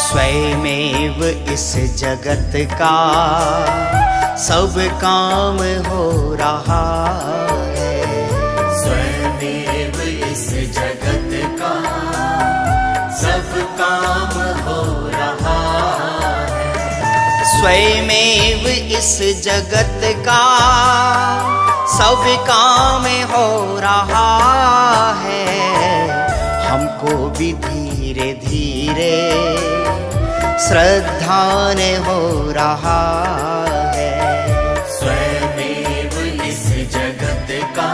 स्वयमेव इस जगत का सब काम हो रहा है। स्वयमेव इस जगत का सब काम हो रहा है। स्वयमेव इस जगत का सब काम हो रहा है। हमको भी धीरे धीरे श्रद्धा ने हो रहा है। स्वयमेव इस जगत का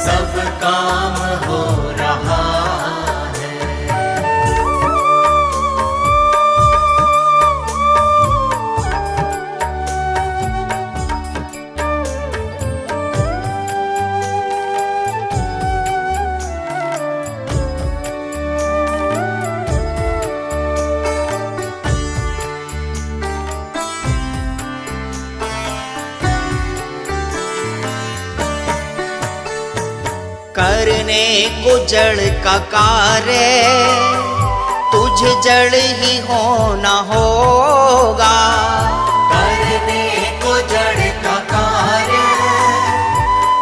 सब काम हो रहा है। करने को जड़ का कार्य तुझ जड़ ही होना होगा। करने को जड़ का कार्य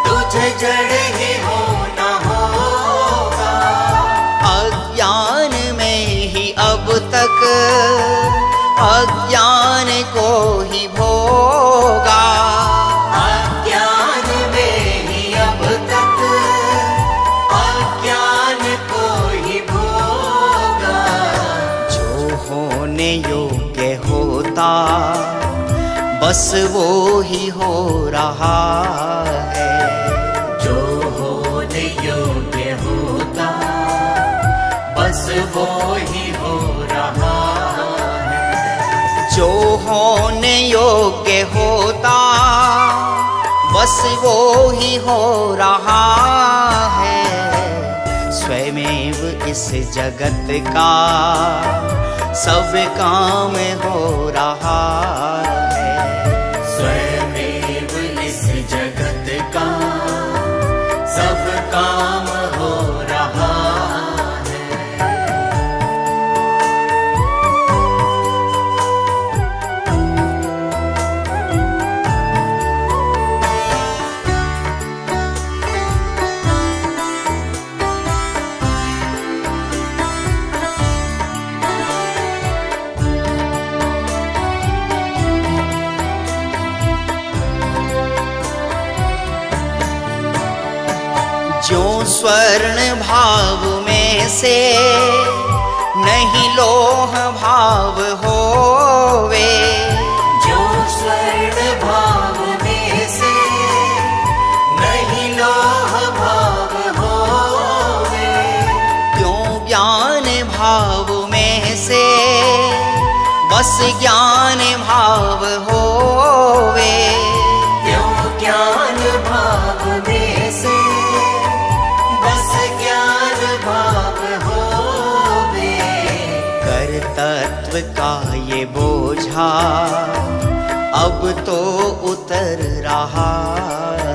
तुझे जड़ ही होना होगा। अज्ञान में ही अब तक अज्ञान को ही भोगा। अज्ञान में ही अब तक अज्ञान को ही भोगा। जो होने योग्य होता बस वो ही हो रहा है। जो होने योग्य होता बस वो ही हो रहा है। जो होने योग्य होता बस वो ही हो रहा है। स्वयमेव इस जगत का सब काम हो रहा है। स्वयमेव इस जगत का सब काम हो रहा है। जो स्वर्ण भाव में से नहीं लोह भाव होवे। जो स्वर्ण भाव में से नहीं लोह भाव होवे। क्यों ज्ञान भाव में से बस ज्ञान भाव होवे। क्यों ज्ञान भाव में से बस ज्ञान भाव होवे। कर तत्व का ये बोझा अब तो उतर रहा है।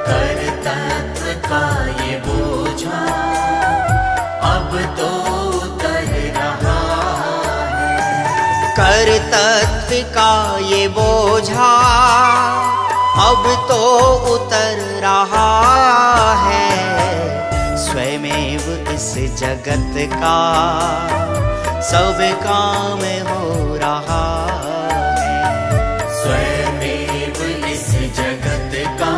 कर तत्व का ये बोझा अब तो उतर रहा है। कर तत्व का ये बोझा अब तो उतर रहा है। स्वयमेव इस जगत का सब काम हो रहा है। स्वयमेव इस जगत का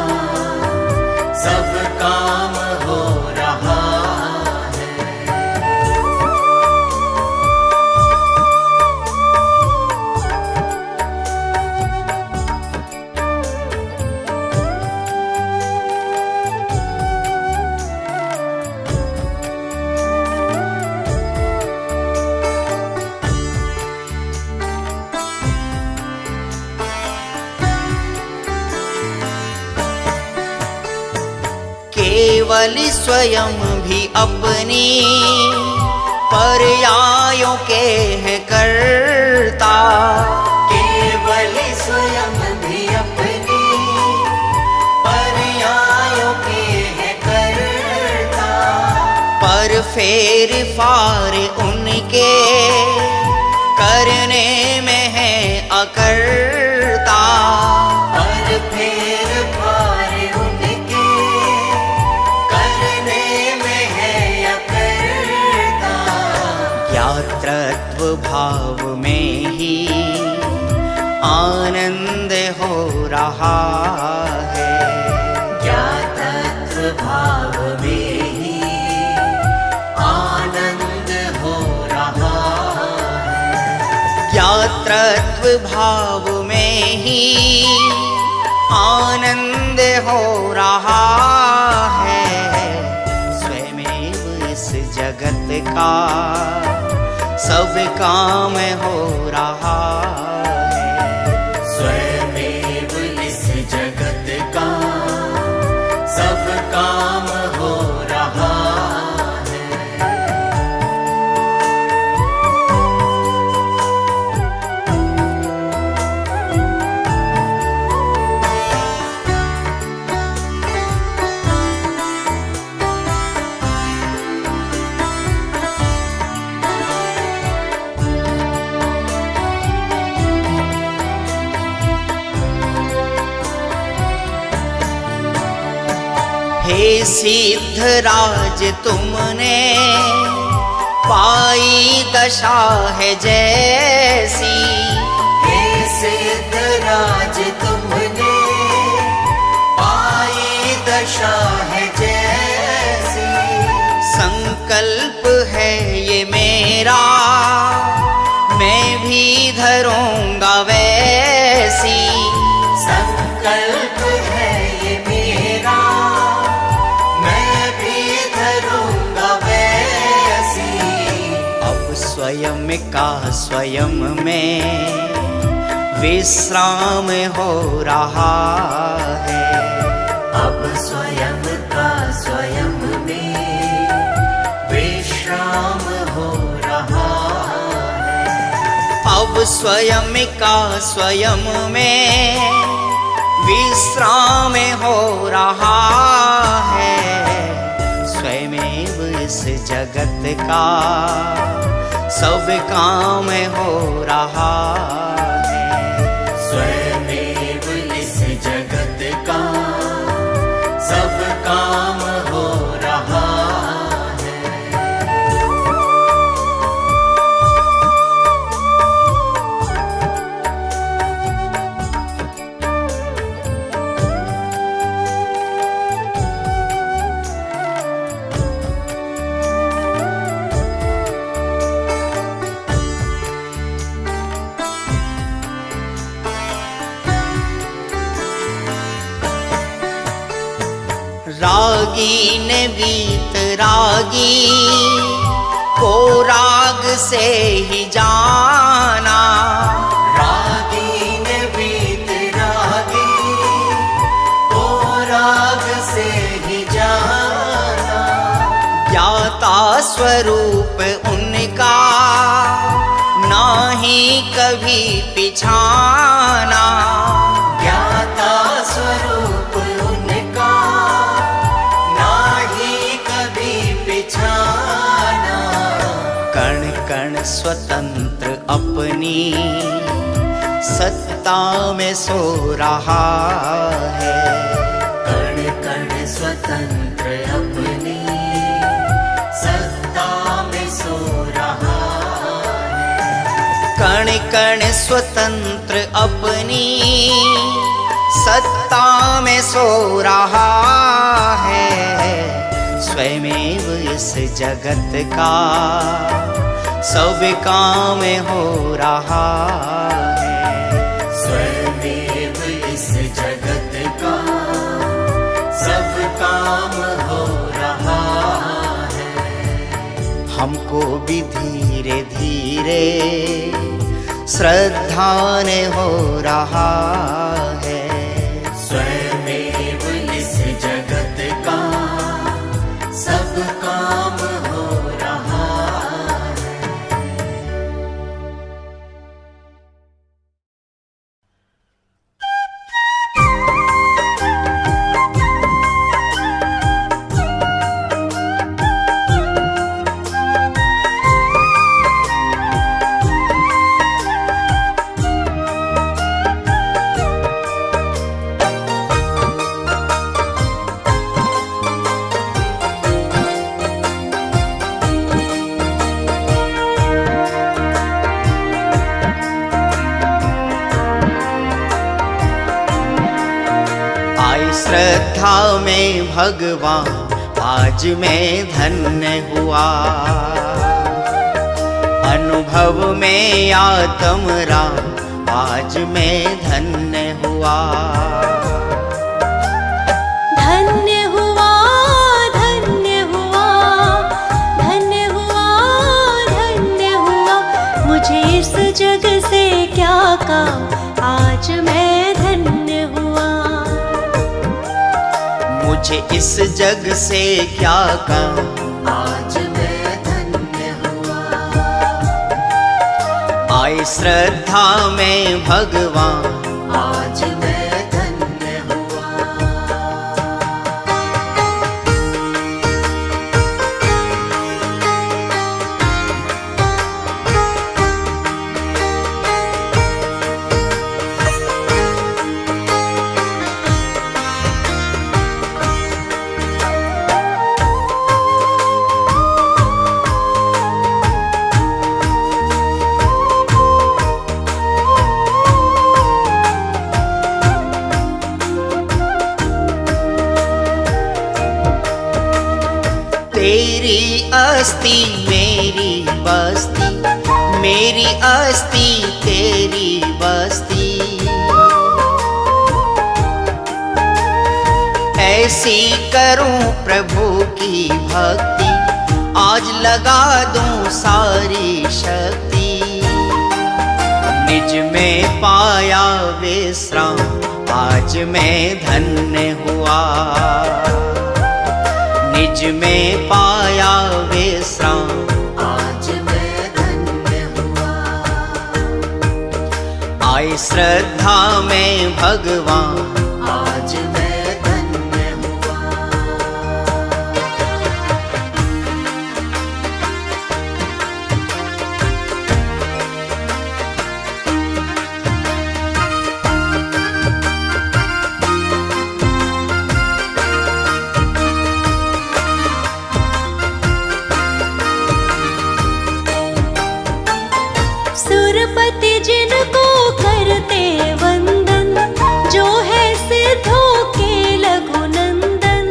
सब काम हो रहा है। केवल स्वयं भी अपनी पर्यायों के हैं करता। केवल स्वयं भी अपनी पर्यायों के हैं करता। पर फेर फार उनके करने में है अकर्ता। पर फेर फार उनके करने में है अकर्ता। ज्ञातृत्व भाव में ही आनंद हो रहा है। ज्ञातृत्व भाव में ही आनंद हो रहा है। ज्ञातृत्व भाव में ही आनंद हो रहा है। स्वयमेव इस जगत का सब काम हो रहा है। स्वयमेव इस जगत का सब काम हो रहा है। हे सिद्धराज तुमने पाई दशा है जैसी। हे सिद्धराज तुमने पाई दशा है जैसी। संकल्प है ये मेरा मैं भी धरूंगा वैसी। संकल्प है ये मेरा मैं भी धरूंगा वैसी। अब स्वयं का स्वयं में विश्राम हो रहा है। अब स्वयं का स्वयं में विश्राम हो रहा है। अब स्वयं का स्वयं में विश्राम हो रहा है। स्वयमेव इस जगत का सब काम हो रहा है। स्वयमेव इस जगत का सब काम हो रहा है। रागी ने वीत रागी को राग से ही जाना। रागी ने वीत रागी को राग से ही जाना। ज्ञाता स्वरूप उनका नाही कभी पिछाना। ज्ञाता स्वरूप उनका नाही कभी पिछाना। कण कण स्वतंत्र अपनी सत्ता में सो रहा है। कण कण स्वतंत्र अपनी सत्ता में सो रहा है। कण कण स्वतंत्र अपनी सत्ता में सो रहा है। स्वयमेव इस जगत का सब काम हो रहा है। स्वयमेव इस जगत का सब काम हो रहा है। हमको भी धीरे धीरे श्रद्धान हो रहा है। स्वयमेव इस जगत का आई श्रद्धा में भगवान, आज मैं धन्य हुआ। अनुभव में आत्म राम, आज मैं धन्य हुआ। धन्य हुआ, धन्य हुआ, धन्य हुआ, धन्य हुआ। मुझे इस जग से क्या काम, आज मैं धन्य हुआ। मुझे इस जग से क्या काम, आज मैं धन्य हुआ। आई श्रद्धा में भगवान, आज मैं धन्य हुआ। तेरी अस्थि मेरी बस्ती, मेरी अस्थि तेरी बस्ती। ऐसी करूं प्रभु की भक्ति, आज लगा दूं सारी शक्ति। निज में पाया विश्राम, आज मैं धन्य हुआ। निज में पाया विश्राम, आज मैं धन्य हुआ। आई श्रद्धा में भगवान, आज मैं धन्य हुआ। सुरपति जिनको करते वंदन, जो है सिद्धों के लघुनंदन।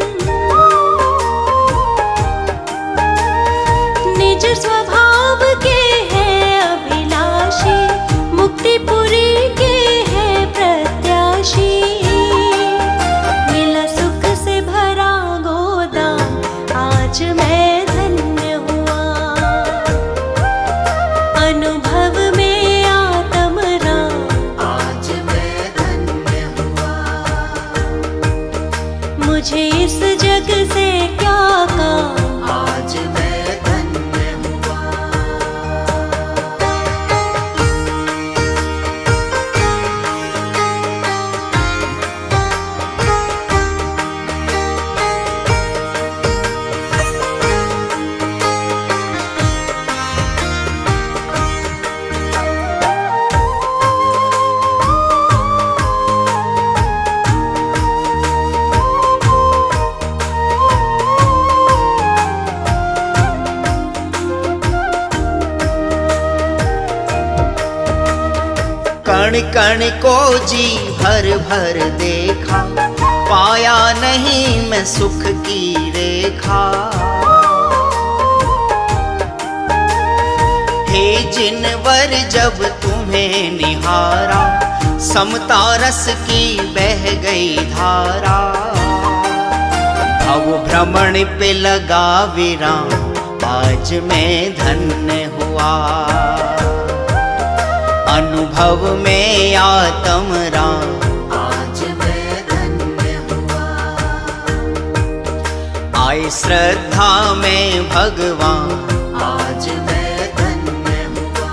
निज स्वभाव के हैं अभिलाषी, मुक्तिपुरी के हैं प्रत्याशी। मिला सुख से भरा गोदाम, आज मैं धन्य हुआ। अनुभव में आत्म राम, आज मैं धन्य हुआ। मुझे इस जग से क्या काम, आज मैं धन्य हुआ। कण कण को जी भर भर देखा, पाया नहीं मैं सुख की रेखा। हे जिनवर जब तुम्हें निहारा, समता रस की बह गई धारा। भव भ्रमण पे लगा विराम, आज मैं धन्य हुआ। अनुभव में आत्म राम, आज मैं धन्य हुआ। आई श्रद्धा में भगवान, आज मैं धन्य हुआ।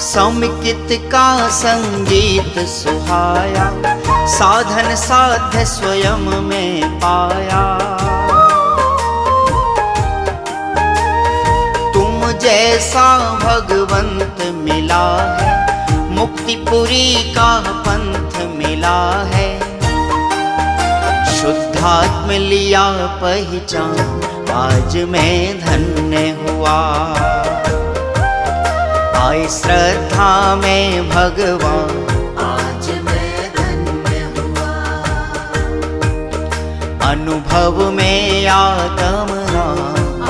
समिकित का संगीत सुहाया, साधन साध्य स्वयं में पाया। तुम जैसा भगवंत मिला है, मुक्तिपुरी का पंथ मिला है। शुद्धात्म लिया पहचान, आज मैं धन्य हुआ। आए श्रद्धा में भगवान, आज मैं धन्य हुआ। अनुभव में आत्म राम,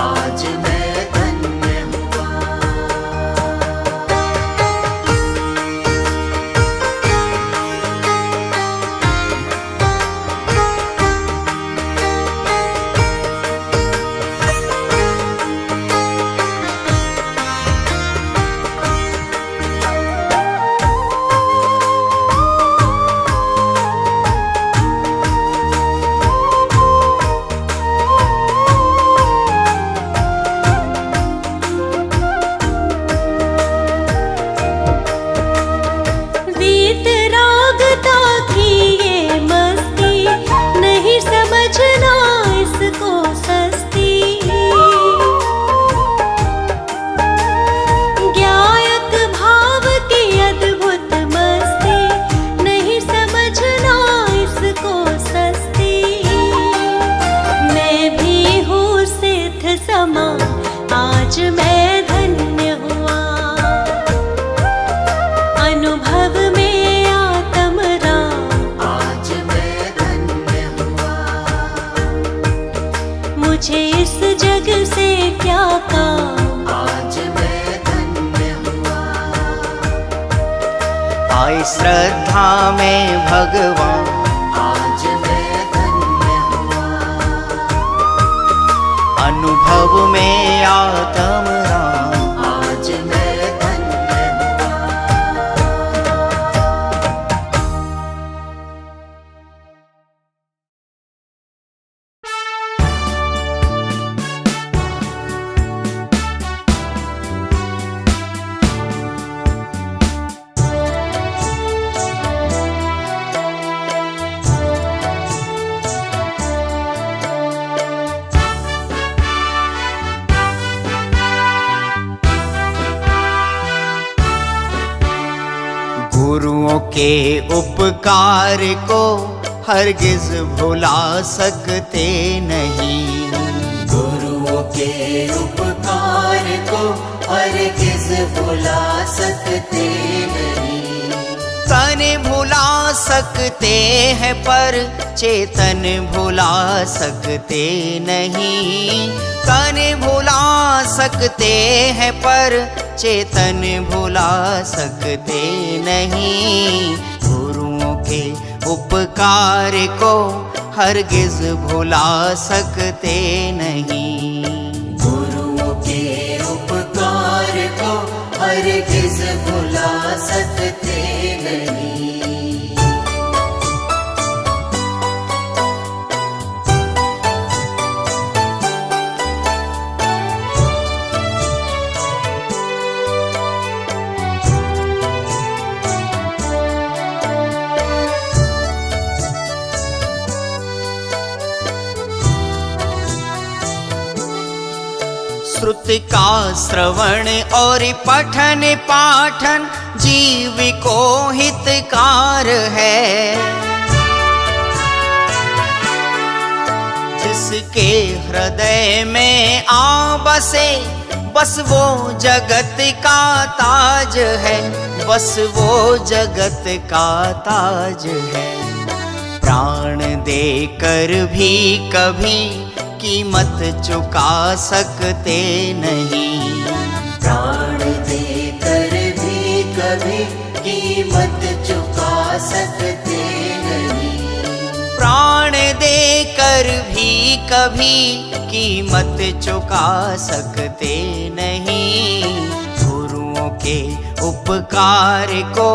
आज मैं धन्य हुआ। वीतरागता की ये मस्ती, नहीं समझना इसको सस्ती। ज्ञायक भाव की अद्भुत मस्ती, नहीं समझना इसको सस्ती। मैं भी हूँ सिद्ध समान, आज मैं धन्य हुआ। अनुभव में आत्म राम, आज मैं धन्य हुआ। मुझे इस जग से क्या काम, आज मैं धन्य हुआ। आए श्रद्धा में भगवान, आज मैं धन्य हुआ। अनुभव में आत्म राम। आज मैं धन्य हुआ। गुरुओं के उपकार को हरगिज भुला सकते नहीं। गुरुओं के उपकार को हरगिज भुला सकते नहीं। तन भुला सकते हैं पर चेतन भुला सकते नहीं। तन भुला सकते हैं पर चेतन भुला सकते नहीं। गुरुओं के उपकार को हरगिज भुला सकते नहीं। गुरुओं के उपकार को हरगिज भुला सकते नहीं। श्रुति का श्रवण और पठन पाठन जीव को हितकार है। जिसके हृदय में आ बसे बस वो जगत का ताज है। बस वो जगत का ताज है। प्राण देकर भी कभी कीमत चुका सकते नहीं। प्राण देकर भी कभी कीमत चुका सकते नहीं। प्राण देकर भी कभी कीमत चुका सकते नहीं। गुरुओं के उपकार को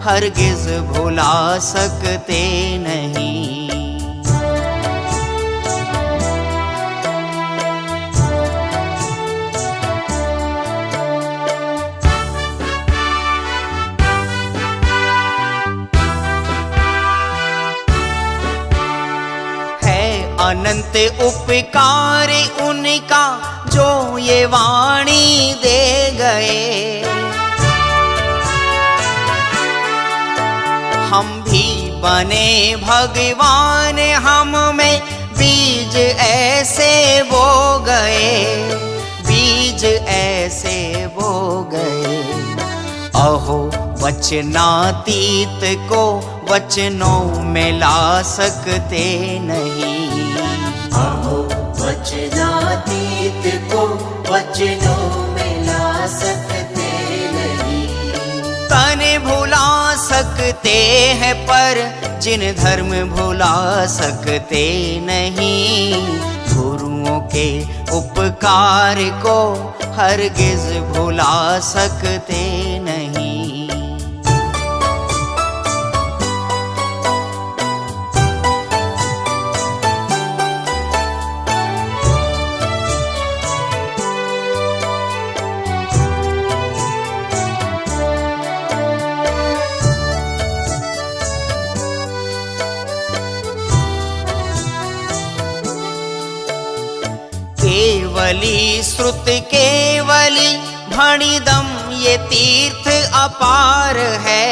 हरगिज भुला सकते नहीं। अनंत उपकार उनका जो ये वाणी दे गए। हम भी बने भगवान, हम में बीज ऐसे बो गए, बीज ऐसे बो गए। अहो वचनातीत को वचनों में ला सकते नहीं। अहो वचनातीत को वचनों में ला सकते नहीं। तन भुला सकते हैं पर जिन धर्म भुला सकते नहीं। गुरुओं के उपकार को हरगिज भुला सकते नहीं। केवली श्रुत केवली भणिदम ये तीर्थ अपार है।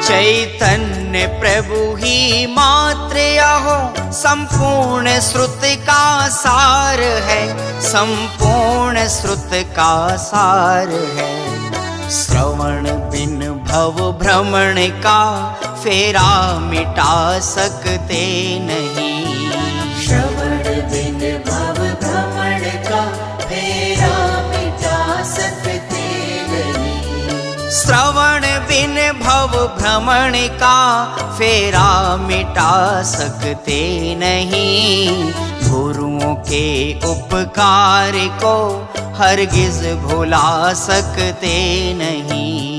चैतन्य प्रभु ही मात्र अहो संपूर्ण श्रुत का सार है, संपूर्ण श्रुत का सार है। श्रवण बिन भव भ्रमण का फेरा मिटा सकते नहीं। श्रवण बिन भव भ्रमण का फेरा मिटा सकते नहीं। श्रवण बिन भव भ्रमण का फेरा मिटा सकते नहीं। गुरुओं के उपकार को हरगिज भुला सकते नहीं।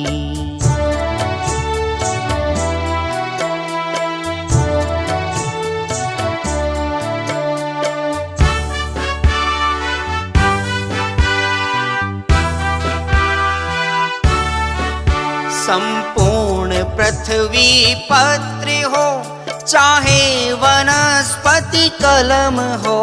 संपूर्ण पृथ्वी पत्र हो, चाहे वनस्पति कलम हो।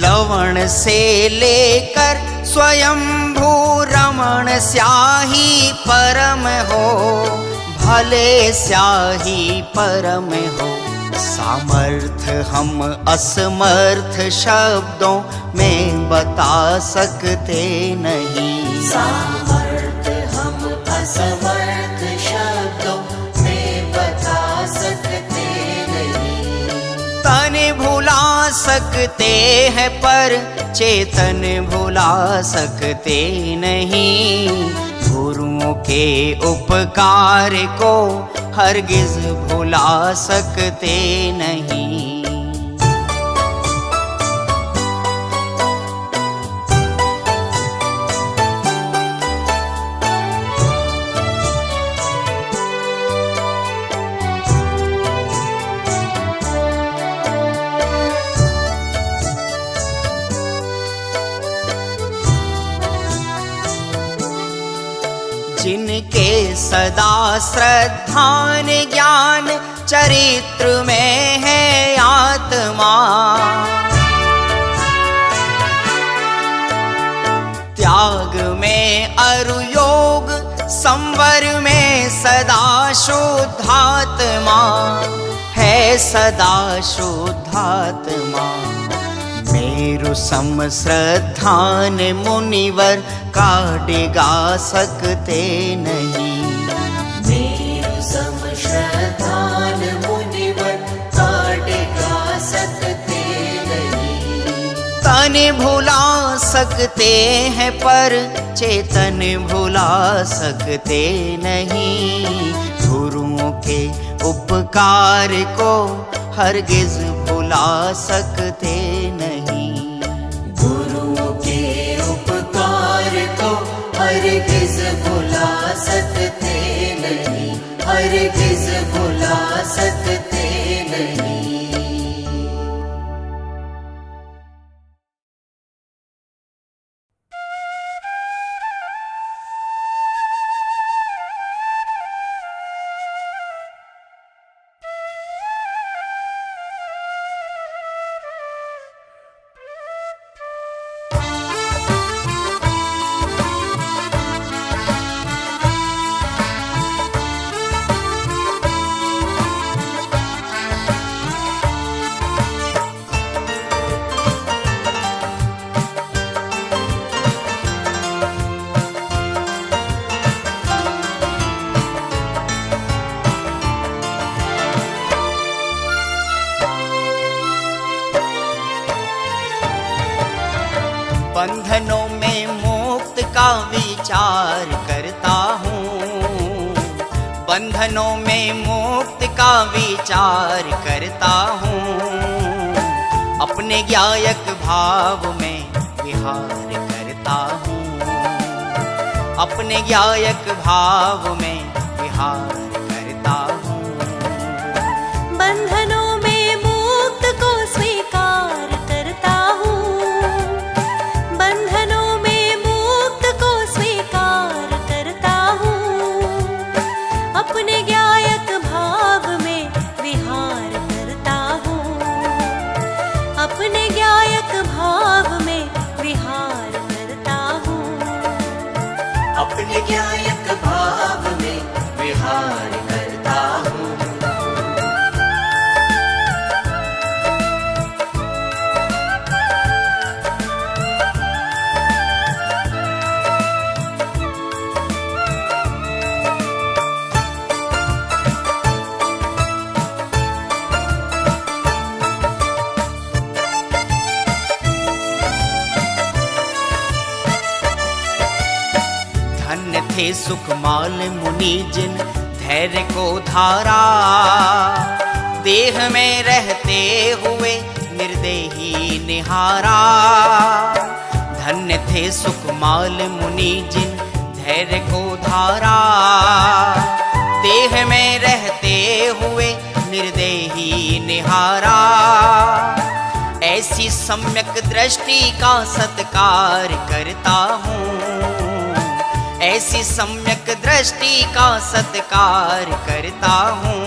लवण से लेकर स्वयंभू रमण स्याही परम हो, भले स्याही परम हो। सामर्थ हम असमर्थ शब्दों में बता सकते नहीं। सामर्थ हम असमर्थ शब्दों में बता सकते नहीं। तन भुला सकते हैं पर चेतन भुला सकते नहीं। गुरुओं के उपकार को हरगिज भुला सकते नहीं। जिनके सदा श्रद्धान ज्ञान चरित्र में है आत्मा। त्याग में अरु योग, संवर में सदा शुद्धात्मा है, सदा शुद्धात्मा। मेरु सम श्रद्धान मुनिवर का डिगा सकते नहीं। मेरु सम श्रद्धान मुनिवर का डिगा सकते नहीं। तन भुला सकते हैं पर चेतन भुला सकते नहीं। गुरुओं के उपकार को हरगिज भुला सकते नहीं। गुरुओं के उपकार को हरगिज भुला सकते नहीं, हरगिज भुला सकते नहीं। विचार करता हूँ, बंधनों में मुक्त का विचार करता हूँ, अपने गायक भाव में विहार करता हूँ, अपने गायक भाव में विहार करता हूँ। बंधनों में मुक्त को स्वीकार करता हूँ, बंधनों में मुक्त को स्वीकार करता हूँ, अपने गायक भाव में विहार करता हूँ, अपने गायक भाव में विहार करता हूँ, अपने गायक भाव में विहार करता हूँ। धन्य थे सुखमाल मुनि जिन धैर्य को धारा, देह में रहते हुए निर्देही निहारा। धन्य थे सुखमाल मुनि जिन धैर्य को धारा, देह में रहते हुए निर्देही निहारा। ऐसी सम्यक दृष्टि का सत्कार करता हूँ, ऐसी सम्यक दृष्टि का सत्कार करता हूँ,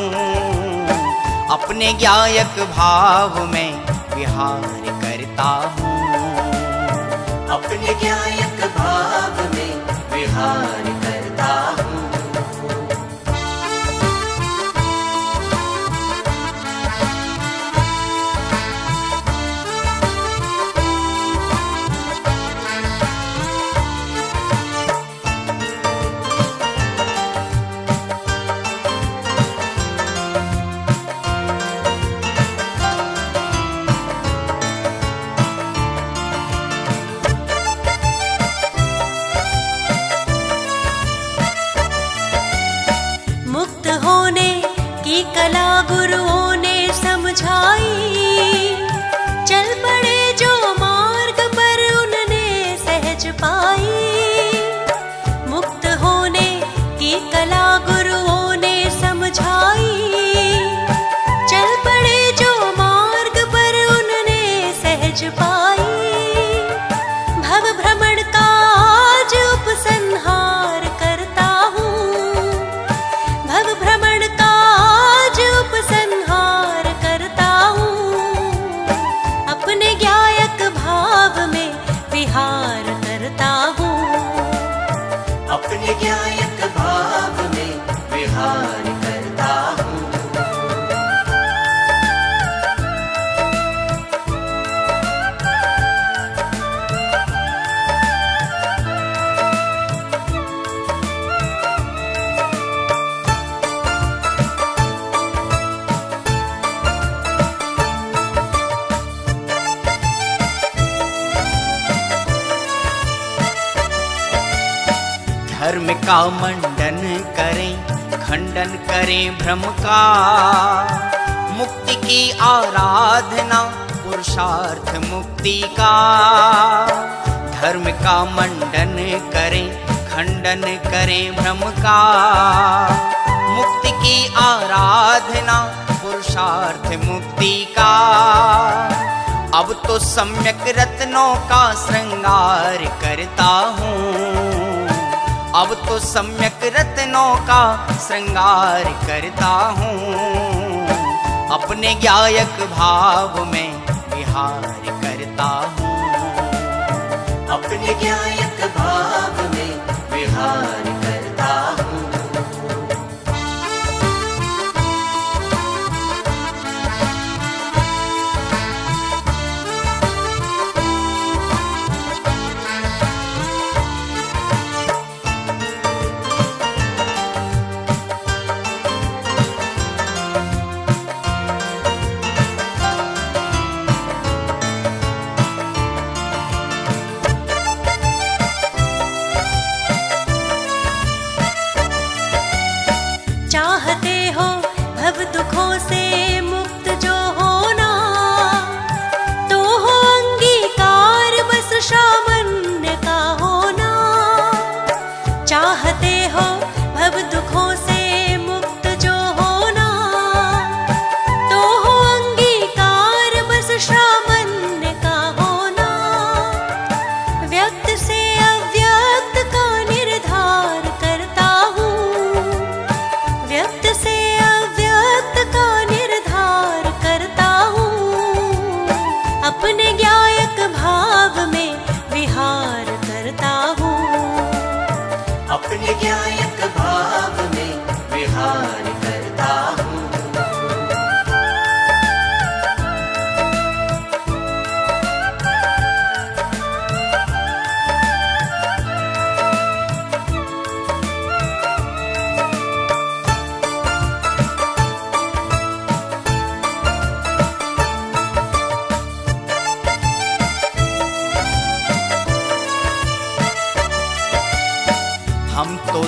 अपने गायक भाव में विहार करता हूँ, अपने गायक भाव में विहार करता हूँ। मुक्त होने की कला गुरुओं ने समझाई, चल पड़े जो मार्ग पर उनने सहज पाई। मुक्त होने की कला गुरुओं ने समझाई, चल पड़े जो मार्ग पर उनने सहज पाई। भव भ्रमण का आज उपसंहार करता हूँ, भव भ्रमण का आज उपसंहार करता हूँ, अपने गायक भाव में विहार करता हूँ, अपने गायक भाव में विहार करता हूँ। धर्म का मंडन करें, खंडन करें भ्रम का, मुक्ति की आराधना पुरुषार्थ मुक्ति का। धर्म का मंडन करें, खंडन करें भ्रम का, मुक्ति की आराधना पुरुषार्थ मुक्ति का। अब तो सम्यक रत्नों का श्रृंगार करता हूँ, अब तो सम्यक रत्नों का श्रृंगार करता हूँ, अपने गायक भाव में विहार करता हूँ, अपने गायक भाव में विहार करता हूँ।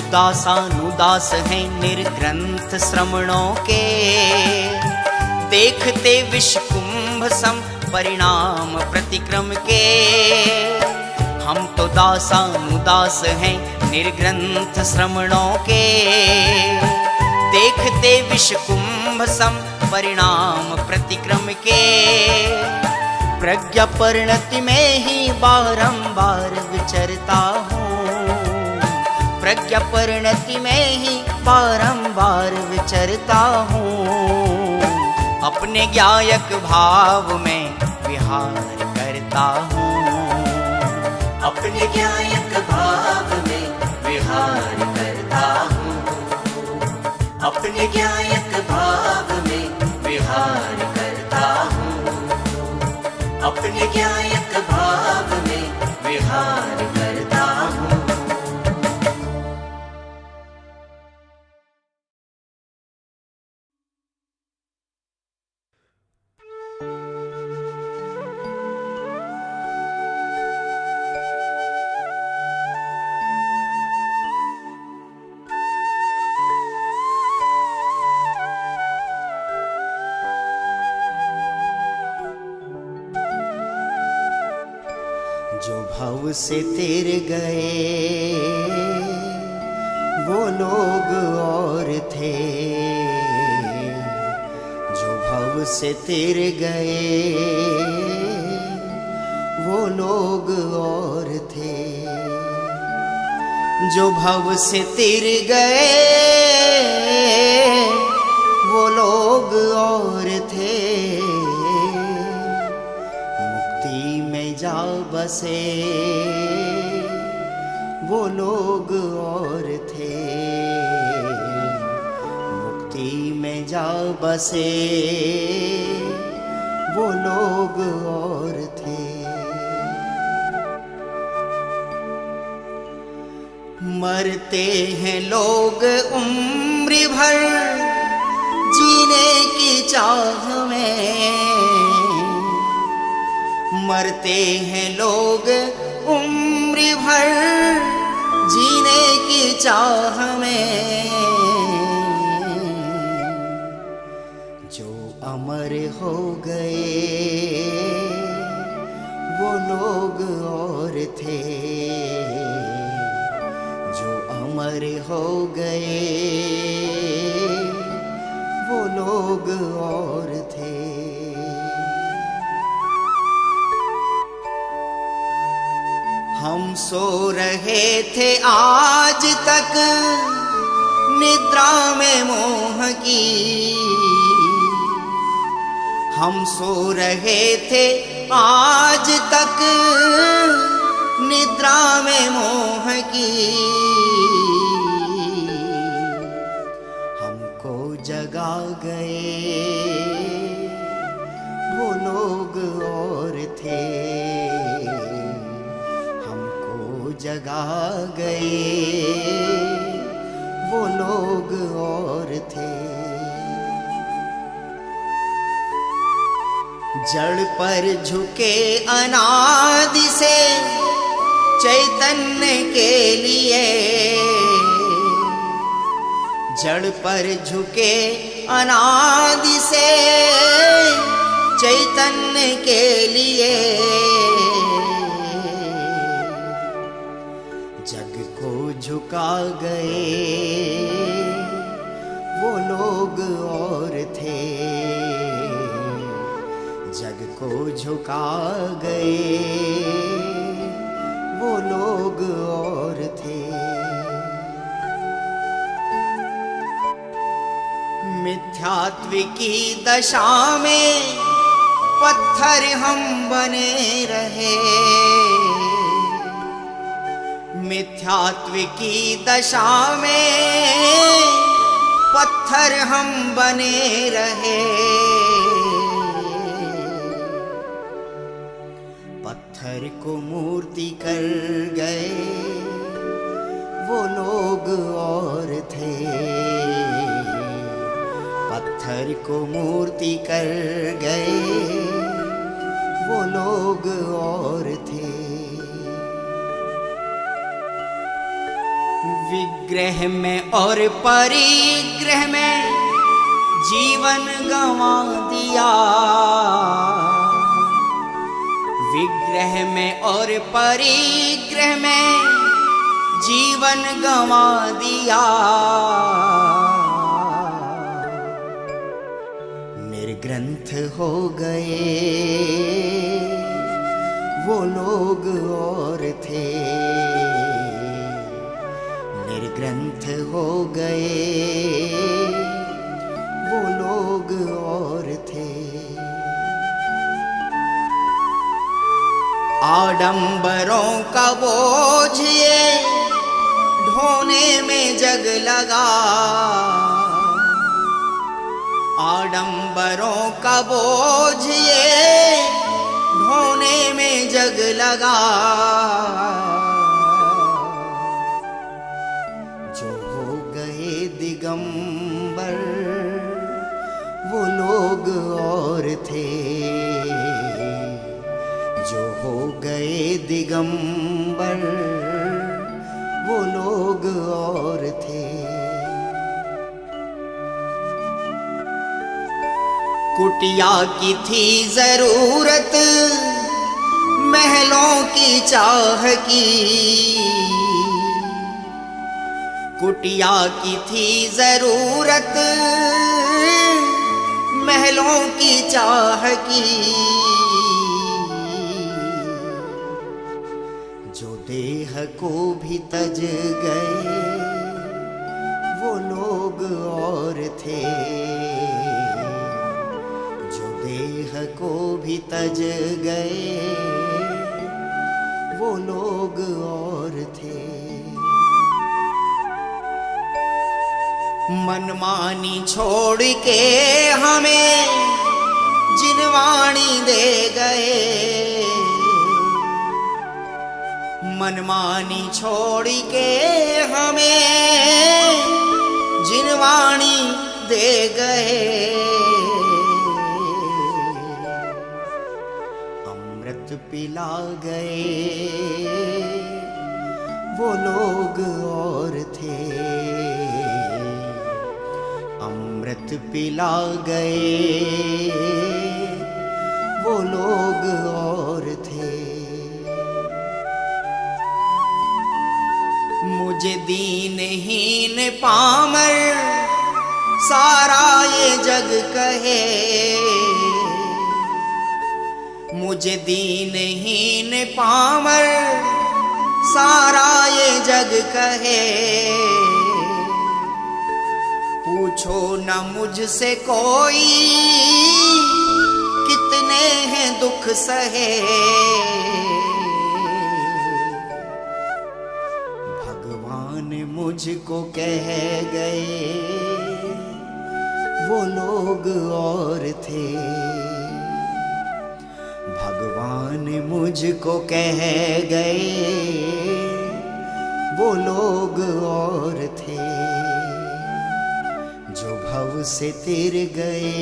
दासानुदास हैं निर्ग्रंथ श्रमणों के, देखते विष कुंभ सम परिणाम प्रतिक्रम के। हम तो दासानुदास हैं निर्ग्रंथ श्रमणों के, देखते विष कुंभ सम परिणाम प्रतिक्रम के। प्रज्ञा परिणति में ही बारंबार विचरता हूँ, प्रज्ञा परिणति में ही बारंबार विचरता हूँ। अपने ज्ञायक भाव में विहार करता हूँ, अपने ज्ञायक भाव में विहार करता हूँ, अपने ज्ञायक भाव में विहार करता हूँ, अपने ज्ञायक भाव में विहार करता हूँ। जो भव से तिर गए वो लोग और थे, जो भव से तिर गए वो लोग और थे, जो भव से तिर गए वो लोग और थे। जा बसे वो लोग और थे, मुक्ति में जा बसे वो लोग और थे। मरते हैं लोग उम्र भर जीने की चाह में, मरते हैं लोग उम्र भर जीने की चाह में। जो अमर हो गए वो लोग और थे, जो अमर हो गए वो लोग और थे। हम सो रहे थे आज तक निद्रा में मोह की, हम सो रहे थे आज तक निद्रा में मोह की। हमको जगा गए वो लोग और थे, जगा गए वो लोग और थे। जड़ पर झुके अनादि से चैतन्य के लिए, जड़ पर झुके अनादि से चैतन्य के लिए। झुका गए वो लोग और थे, जग को झुका गए वो लोग और थे। मिथ्यात्व की दशा में पत्थर हम बने रहे, मिथ्यात्व की दशा में पत्थर हम बने रहे। पत्थर को मूर्ति कर गए वो लोग और थे, पत्थर को मूर्ति कर गए वो लोग और थे। विग्रह में और परिग्रह में जीवन गंवा दिया, विग्रह में और परिग्रह में जीवन गंवा दिया। निर्ग्रंथ हो गए वो लोग और थे, निर्ग्रंथ हो गए वो लोग और थे। आडंबरों का बोझ ये ढोने में जग लगा, आडंबरों का बोझ ये ढोने में जग लगा। जो हो गए दिगंबर वो लोग और थे, जो हो गए दिगंबर वो लोग और थे। कुटिया की थी जरूरत महलों की चाह की, कुटिया की थी जरूरत महलों की चाह की। जो देह को भी तज गए वो लोग और थे, जो देह को भी तज गए वो लोग और थे। मनमानी छोड़ के हमें जिनवाणी दे गए, मनमानी छोड़ के हमें जिनवाणी दे गए। अमृत पिला गए वो लोग और थे, अमृत पिला गए वो लोग और थे। मुझे दीनहीन पामर सारा ये जग कहे, मुझे दीनहीन पामर सारा ये जग कहे। पूछो न मुझसे कोई कितने हैं दुख सहे, भगवान मुझको कह गए वो लोग और थे, भगवान मुझको कह गए वो लोग और थे। जो भव से तिर गए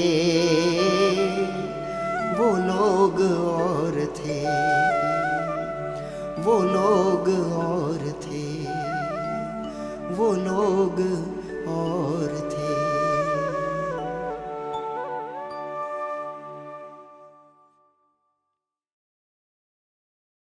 वो लोग और थे, वो लोग और थे, वो लोग